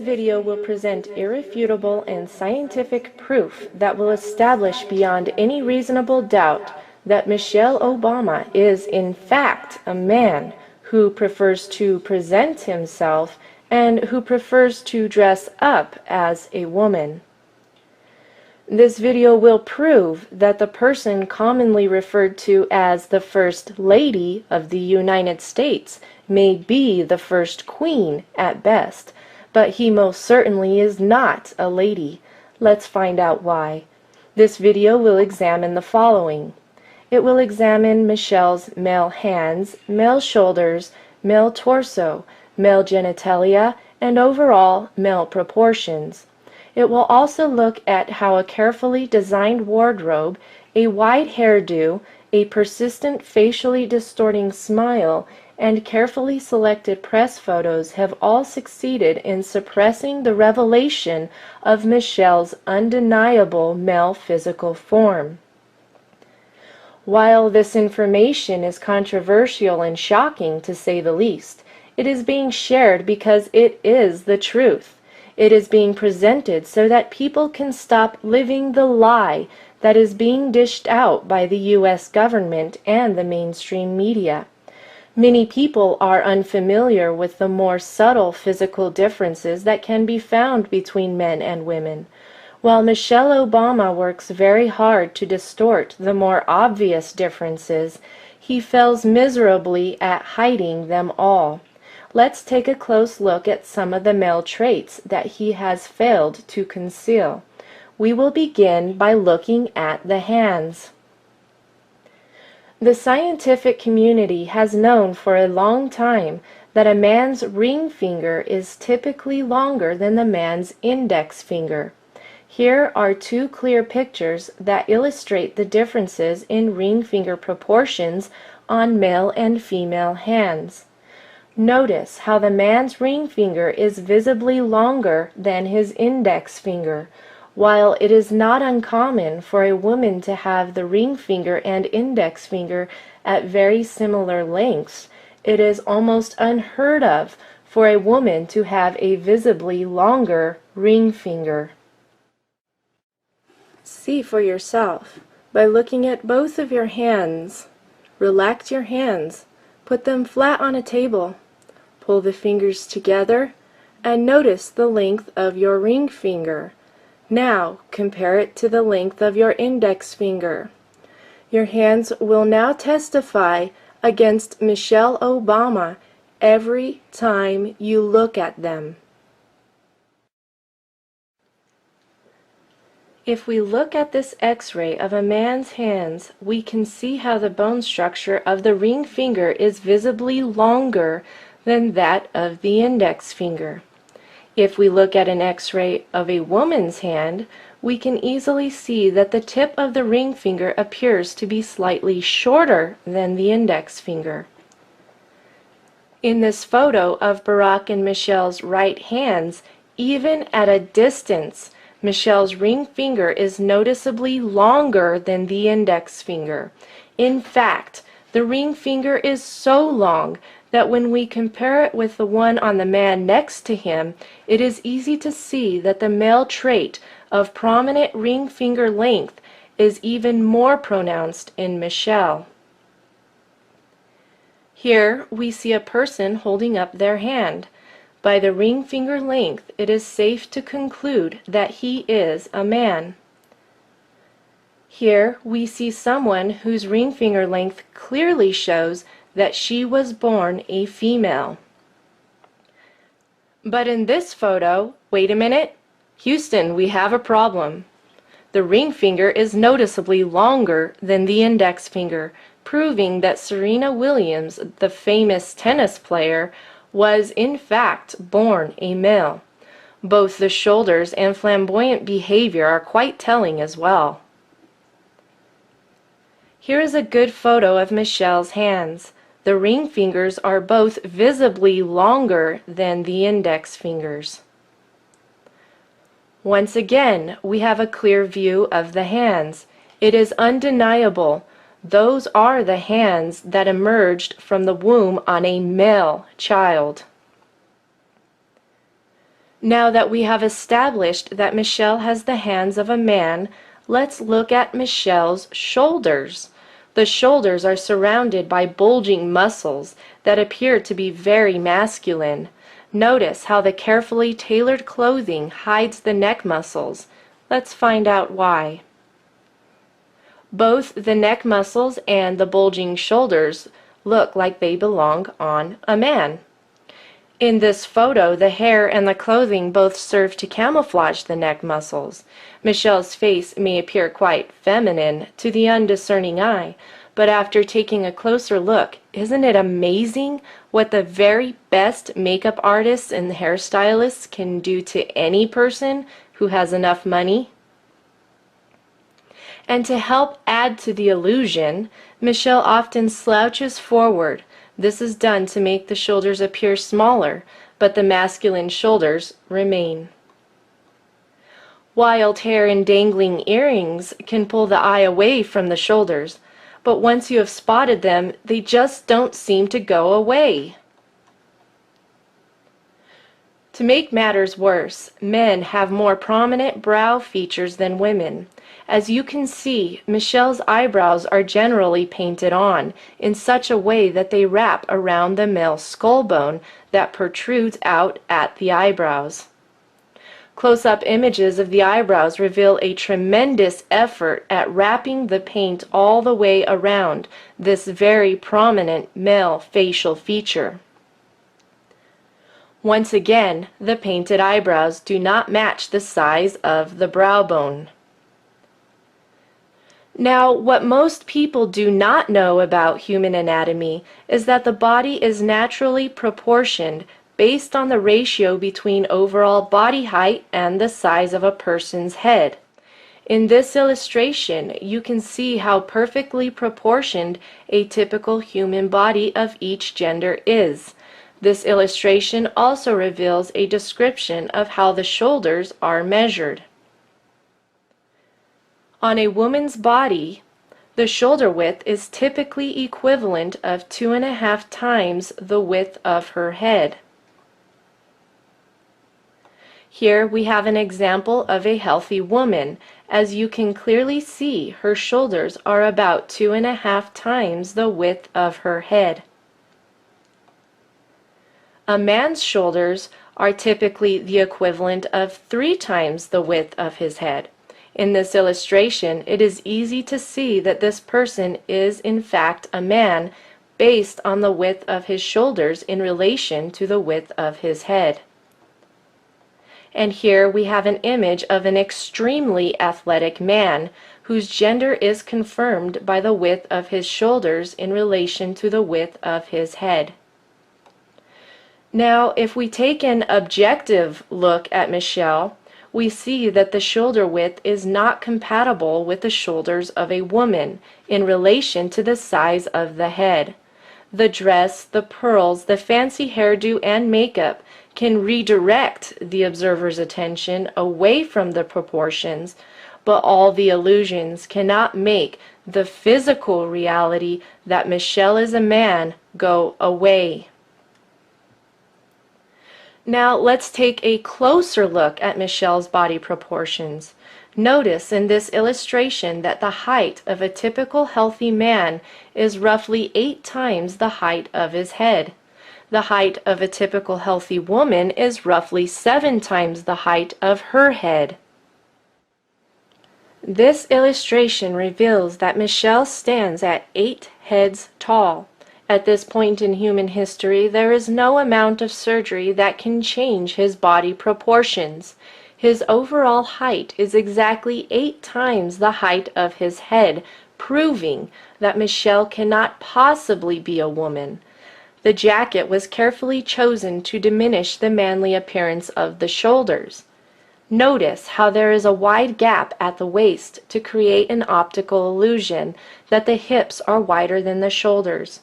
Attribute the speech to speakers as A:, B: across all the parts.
A: video will present irrefutable and scientific proof that will establish beyond any reasonable doubt that Michelle Obama is in fact a man who prefers to present himself and who prefers to dress up as a woman. This video will prove that the person commonly referred to as the First Lady of the United States may be the First Queen at best, but he most certainly is not a lady. Let's find out why. This video will examine the following. It will examine Michelle's male hands, male shoulders, male torso, male genitalia, and overall male proportions. It will also look at how a carefully designed wardrobe, a wide hairdo, a persistent facially distorting smile, and carefully selected press photos have all succeeded in suppressing the revelation of Michelle's undeniable male physical form. While this information is controversial and shocking to say the least, it is being shared because it is the truth. It is being presented so that people can stop living the lie that is being dished out by the U.S. government and the mainstream media. Many people are unfamiliar with the more subtle physical differences that can be found between men and women. While Michelle Obama works very hard to distort the more obvious differences, he fails miserably at hiding them all. Let's take a close look at some of the male traits that he has failed to conceal. We will begin by looking at the hands. The scientific community has known for a long time that a man's ring finger is typically longer than the man's index finger. Here are two clear pictures that illustrate the differences in ring finger proportions on male and female hands. Notice how the man's ring finger is visibly longer than his index finger. While it is not uncommon for a woman to have the ring finger and index finger at very similar lengths, it is almost unheard of for a woman to have a visibly longer ring finger. See for yourself by looking at both of your hands. Relax your hands. Put them flat on a table. Pull the fingers together and notice the length of your ring finger. Now compare it to the length of your index finger. Your hands will now testify against Michelle Obama every time you look at them. If we look at this X-ray of a man's hands, we can see how the bone structure of the ring finger is visibly longer than that of the index finger. If we look at an X-ray of a woman's hand, we can easily see that the tip of the ring finger appears to be slightly shorter than the index finger. In this photo of Barack and Michelle's right hands, even at a distance, Michelle's ring finger is noticeably longer than the index finger. In fact, the ring finger is so long that when we compare it with the one on the man next to him, it is easy to see that the male trait of prominent ring finger length is even more pronounced in Michelle. Here we see a person holding up their hand. By the ring finger length, it is safe to conclude that he is a man. Here we see someone whose ring finger length clearly shows that she was born a female. But in this photo, wait a minute, Houston, we have a problem. The ring finger is noticeably longer than the index finger, proving that Serena Williams, the famous tennis player, was in fact born a male. Both the shoulders and flamboyant behavior are quite telling as well. Here is a good photo of Michelle's hands. The ring fingers are both visibly longer than the index fingers. Once again, we have a clear view of the hands. It is undeniable. Those are the hands that emerged from the womb on a male child. Now that we have established that Michelle has the hands of a man, let's look at Michelle's shoulders. The shoulders are surrounded by bulging muscles that appear to be very masculine. Notice how the carefully tailored clothing hides the neck muscles. Let's find out why. Both the neck muscles and the bulging shoulders look like they belong on a man. In this photo, the hair and the clothing both serve to camouflage the neck muscles. Michelle's face may appear quite feminine to the undiscerning eye, but after taking a closer look, isn't it amazing what the very best makeup artists and hairstylists can do to any person who has enough money? And to help add to the illusion, Michelle often slouches forward. This is done to make the shoulders appear smaller, but the masculine shoulders remain. Wild hair and dangling earrings can pull the eye away from the shoulders, but once you have spotted them, they just don't seem to go away. To make matters worse, men have more prominent brow features than women. As you can see, Michelle's eyebrows are generally painted on in such a way that they wrap around the male skull bone that protrudes out at the eyebrows. Close-up images of the eyebrows reveal a tremendous effort at wrapping the paint all the way around this very prominent male facial feature. Once again, the painted eyebrows do not match the size of the brow bone. Now, what most people do not know about human anatomy is that the body is naturally proportioned based on the ratio between overall body height and the size of a person's head. In this illustration, you can see how perfectly proportioned a typical human body of each gender is. This illustration also reveals a description of how the shoulders are measured. On a woman's body, the shoulder width is typically equivalent of 2.5 times the width of her head. Here we have an example of a healthy woman. As you can clearly see, her shoulders are about 2.5 times the width of her head. A man's shoulders are typically the equivalent of 3 times the width of his head. In this illustration, it is easy to see that this person is in fact a man based on the width of his shoulders in relation to the width of his head. And here we have an image of an extremely athletic man whose gender is confirmed by the width of his shoulders in relation to the width of his head. Now, if we take an objective look at Michelle, we see that the shoulder width is not compatible with the shoulders of a woman in relation to the size of the head. The dress, the pearls, the fancy hairdo, and makeup can redirect the observer's attention away from the proportions, but all the illusions cannot make the physical reality that Michelle is a man go away. Now let's take a closer look at Michelle's body proportions. Notice in this illustration that the height of a typical healthy man is roughly 8 times the height of his head. The height of a typical healthy woman is roughly 7 times the height of her head. This illustration reveals that Michelle stands at 8 heads tall. At this point in human history, there is no amount of surgery that can change his body proportions. His overall height is exactly 8 times the height of his head, proving that Michelle cannot possibly be a woman. The jacket was carefully chosen to diminish the manly appearance of the shoulders. Notice how there is a wide gap at the waist to create an optical illusion that the hips are wider than the shoulders.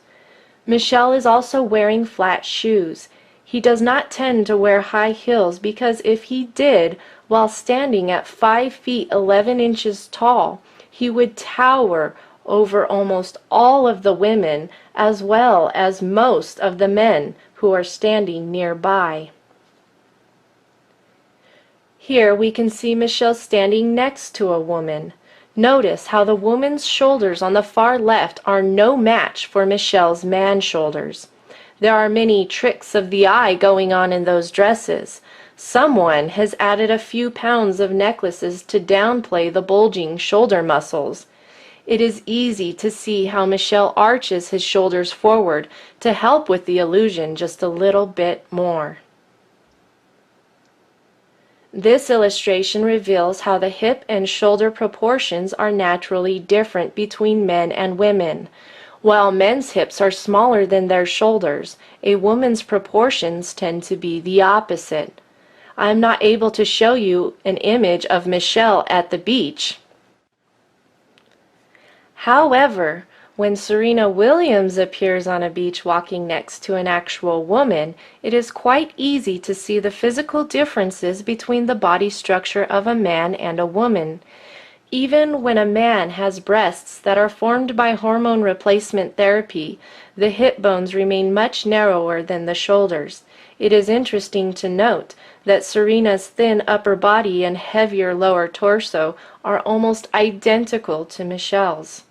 A: Michelle is also wearing flat shoes. He does not tend to wear high heels because if he did, while standing at 5 feet 11 inches tall, he would tower over almost all of the women as well as most of the men who are standing nearby. Here we can see Michelle standing next to a woman. Notice how the woman's shoulders on the far left are no match for Michelle's man shoulders. There are many tricks of the eye going on in those dresses. Someone has added a few pounds of necklaces to downplay the bulging shoulder muscles. It is easy to see how Michelle arches his shoulders forward to help with the illusion just a little bit more. This illustration reveals how the hip and shoulder proportions are naturally different between men and women. While men's hips are smaller than their shoulders, a woman's proportions tend to be the opposite. I am not able to show you an image of Michelle at the beach. However, when Serena Williams appears on a beach walking next to an actual woman, it is quite easy to see the physical differences between the body structure of a man and a woman. Even when a man has breasts that are formed by hormone replacement therapy, the hip bones remain much narrower than the shoulders. It is interesting to note that Serena's thin upper body and heavier lower torso are almost identical to Michelle's.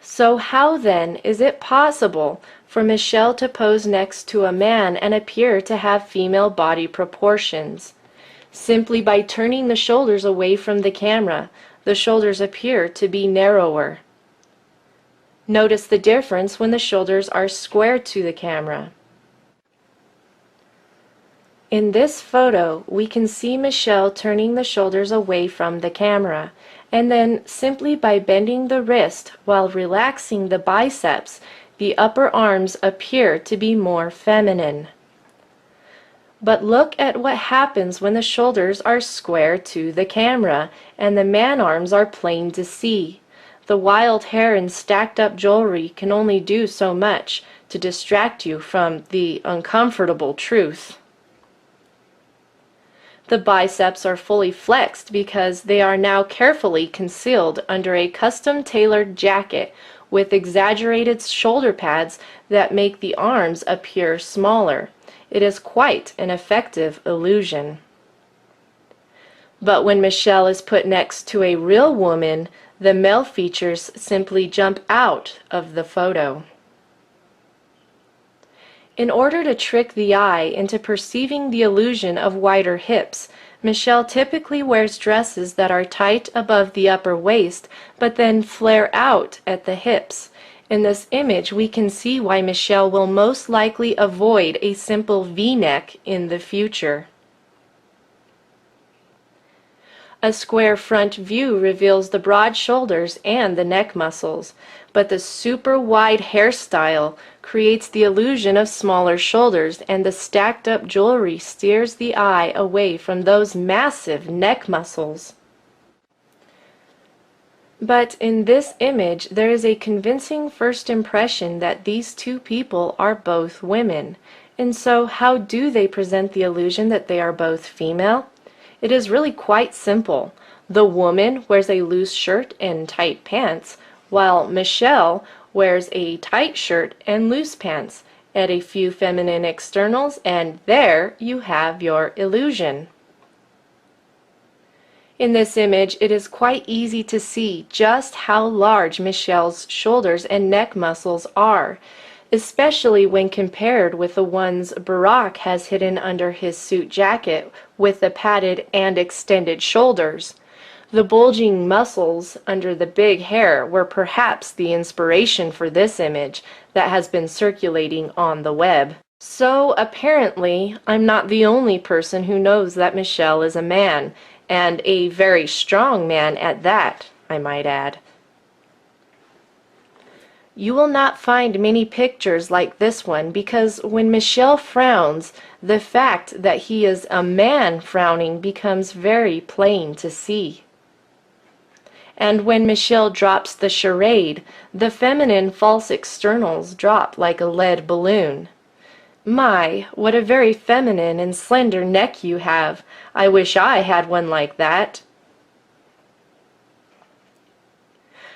A: So how then is it possible for Michelle to pose next to a man and appear to have female body proportions? Simply by turning the shoulders away from the camera, the shoulders appear to be narrower. Notice the difference when the shoulders are square to the camera. In this photo, we can see Michelle turning the shoulders away from the camera, and then simply by bending the wrist while relaxing the biceps, the upper arms appear to be more feminine. But look at what happens when the shoulders are square to the camera and the man arms are plain to see. The wild hair and stacked up jewelry can only do so much to distract you from the uncomfortable truth. The biceps are fully flexed because they are now carefully concealed under a custom-tailored jacket with exaggerated shoulder pads that make the arms appear smaller. It is quite an effective illusion. But when Michelle is put next to a real woman, the male features simply jump out of the photo. In order to trick the eye into perceiving the illusion of wider hips, Michelle typically wears dresses that are tight above the upper waist but then flare out at the hips. In this image, we can see why Michelle will most likely avoid a simple V-neck in the future. A square front view reveals the broad shoulders and the neck muscles, but the super wide hairstyle creates the illusion of smaller shoulders, and the stacked up jewelry steers the eye away from those massive neck muscles. But in this image, there is a convincing first impression that these two people are both women. And so how do they present the illusion that they are both female? It is really quite simple. The woman wears a loose shirt and tight pants, while Michelle wears a tight shirt and loose pants. Add a few feminine externals, and there you have your illusion. In this image, it is quite easy to see just how large Michelle's shoulders and neck muscles are, especially when compared with the ones Barack has hidden under his suit jacket with the padded and extended shoulders. The bulging muscles under the big hair were perhaps the inspiration for this image that has been circulating on the web. So apparently, I'm not the only person who knows that Michelle is a man, and a very strong man at that, I might add. You will not find many pictures like this one because when Michelle frowns, the fact that he is a man frowning becomes very plain to see. And when Michelle drops the charade, the feminine false externals drop like a lead balloon. My, what a very feminine and slender neck you have. I wish I had one like that.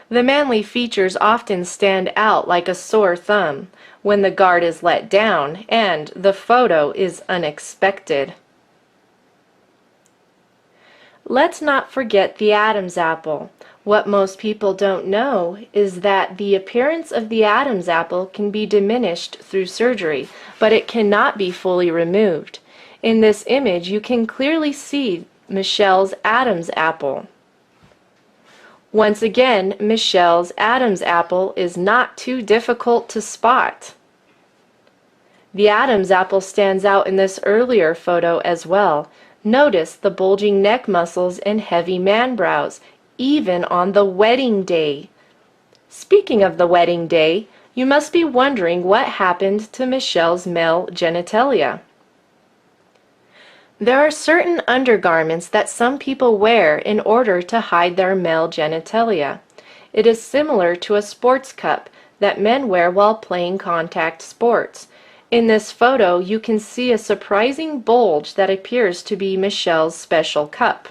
A: The manly features often stand out like a sore thumb when the guard is let down and the photo is unexpected. Let's not forget the Adam's apple. What most people don't know is that the appearance of the Adam's apple can be diminished through surgery, but it cannot be fully removed. In this image, you can clearly see Michelle's Adam's apple. Once again, Michelle's Adam's apple is not too difficult to spot. The Adam's apple stands out in this earlier photo as well. Notice the bulging neck muscles and heavy man brows, even on the wedding day. Speaking of the wedding day, you must be wondering what happened to Michelle's male genitalia. There are certain undergarments that some people wear in order to hide their male genitalia. It is similar to a sports cup that men wear while playing contact sports. In this photo, you can see a surprising bulge that appears to be Michelle's special cup.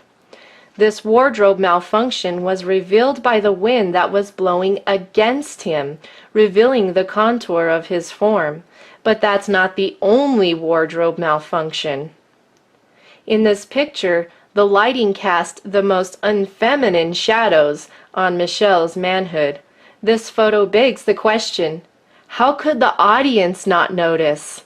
A: This wardrobe malfunction was revealed by the wind that was blowing against him, revealing the contour of his form. But that's not the only wardrobe malfunction. In this picture, the lighting cast the most unfeminine shadows on Michelle's manhood. This photo begs the question, how could the audience not notice?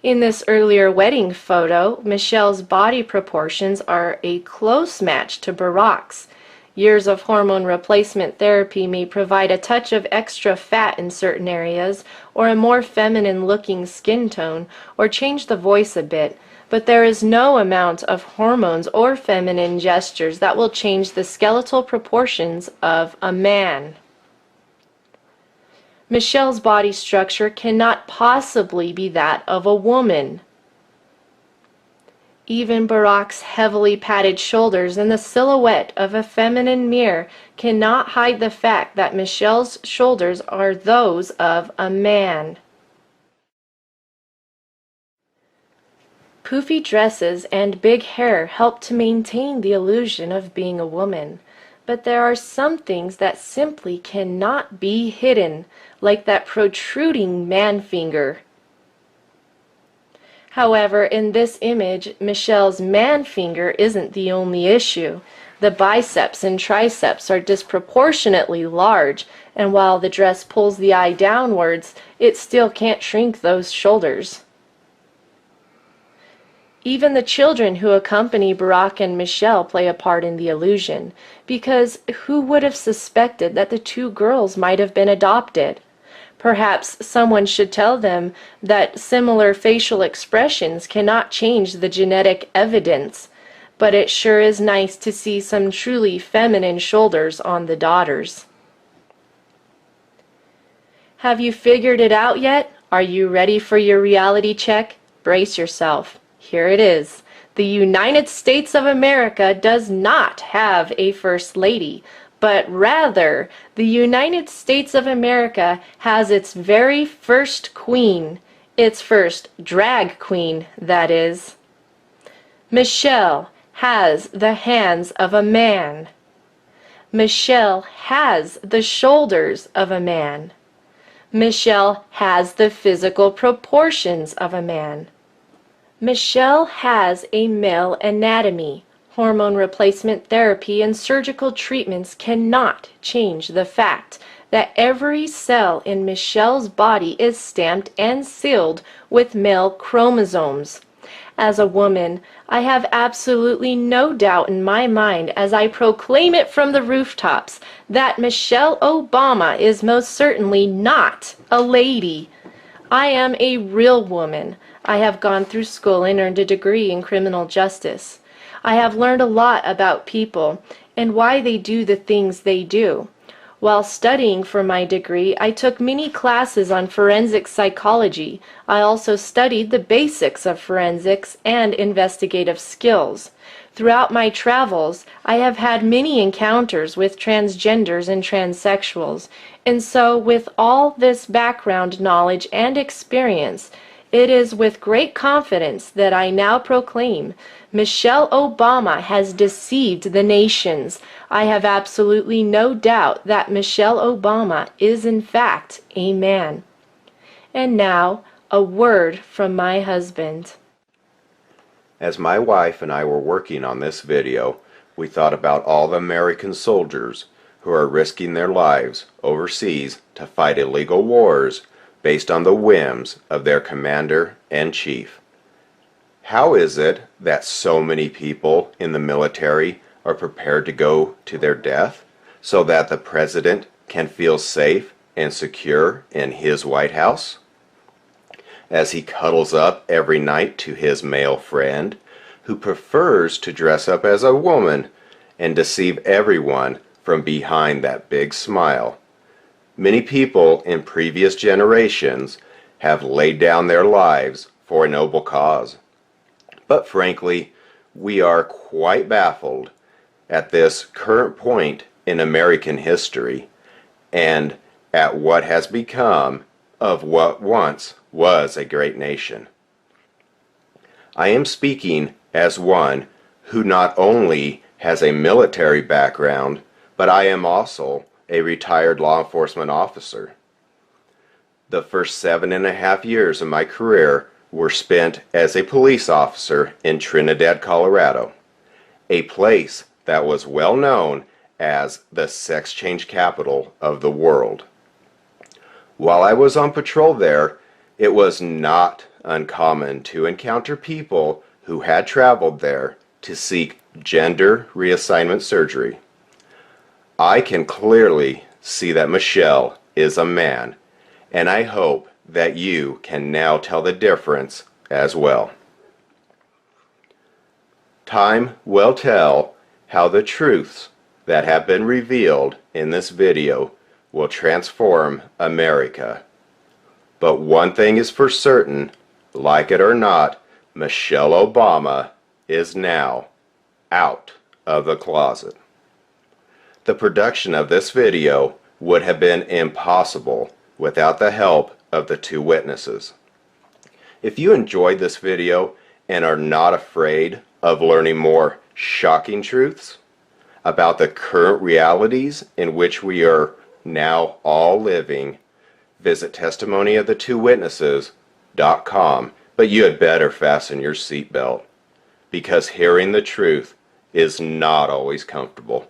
A: In this earlier wedding photo, Michelle's body proportions are a close match to Barack's. Years of hormone replacement therapy may provide a touch of extra fat in certain areas, or a more feminine-looking skin tone, or change the voice a bit, but there is no amount of hormones or feminine gestures that will change the skeletal proportions of a man. Michelle's body structure cannot possibly be that of a woman. Even Barack's heavily padded shoulders and the silhouette of a feminine mirror cannot hide the fact that Michelle's shoulders are those of a man. Poofy dresses and big hair help to maintain the illusion of being a woman. But there are some things that simply cannot be hidden, like that protruding man finger. However, in this image, Michelle's man finger isn't the only issue. The biceps and triceps are disproportionately large, and while the dress pulls the eye downwards, it still can't shrink those shoulders. Even the children who accompany Barack and Michelle play a part in the illusion, because who would have suspected that the two girls might have been adopted? Perhaps someone should tell them that similar facial expressions cannot change the genetic evidence, but it sure is nice to see some truly feminine shoulders on the daughters. Have you figured it out yet? Are you ready for your reality check? Brace yourself. Here it is. The United States of America does not have a First Lady, but rather the United States of America has its very first queen, its first drag queen, that is. Michelle has the hands of a man. Michelle has the shoulders of a man. Michelle has the physical proportions of a man. Michelle has a male anatomy. Hormone replacement therapy and surgical treatments cannot change the fact that every cell in Michelle's body is stamped and sealed with male chromosomes. As a woman, I have absolutely no doubt in my mind as I proclaim it from the rooftops that Michelle Obama is most certainly not a lady. I am a real woman. I have gone through school and earned a degree in criminal justice. I have learned a lot about people and why they do the things they do. While studying for my degree, I took many classes on forensic psychology. I also studied the basics of forensics and investigative skills. Throughout my travels, I have had many encounters with transgenders and transsexuals, and so with all this background knowledge and experience, it is with great confidence that I now proclaim Michelle Obama has deceived the nations. I have absolutely no doubt that Michelle Obama is in fact a man. And now, a word from my husband.
B: As my wife and I were working on this video, we thought about all the American soldiers who are risking their lives overseas to fight illegal wars based on the whims of their commander-in-chief. How is it that so many people in the military are prepared to go to their death so that the president can feel safe and secure in his White House? As he cuddles up every night to his male friend, who prefers to dress up as a woman and deceive everyone from behind that big smile. Many people in previous generations have laid down their lives for a noble cause. But frankly, we are quite baffled at this current point in American history and at what has become of what once was a great nation. I am speaking as one who not only has a military background, but I am also a retired law enforcement officer. The first 7.5 years of my career were spent as a police officer in Trinidad, Colorado, a place that was well known as the sex change capital of the world. While I was on patrol there, it was not uncommon to encounter people who had traveled there to seek gender reassignment surgery. I can clearly see that Michelle is a man, and I hope that you can now tell the difference as well. Time will tell how the truths that have been revealed in this video will transform America. But one thing is for certain, like it or not, Michelle Obama is now out of the closet. The production of this video would have been impossible without the help of the two witnesses. If you enjoyed this video and are not afraid of learning more shocking truths about the current realities in which we are now all living, visit testimonyofthetwowitnesses.com, but you had better fasten your seatbelt, because hearing the truth is not always comfortable.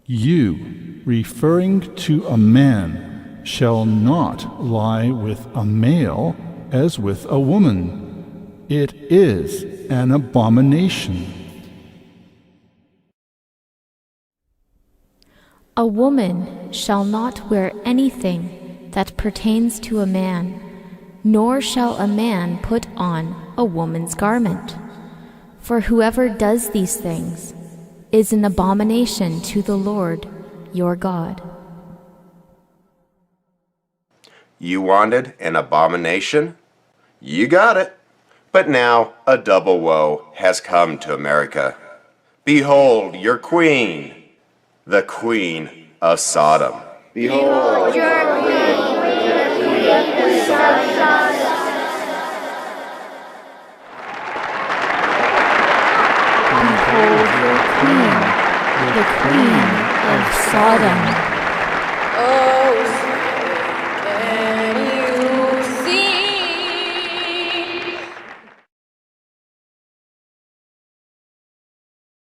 C: You, referring to a man, shall not lie with a male as with a woman. It is an abomination.
D: A woman shall not wear anything that pertains to a man, nor shall a man put on a woman's garment. For whoever does these things is an abomination to the Lord your God.
B: You wanted an abomination? You got it. But now a double woe has come to America. Behold your queen, the Queen of Sodom. Behold your queen, the Queen of Sodom.
D: Behold your queen, the Queen of Sodom.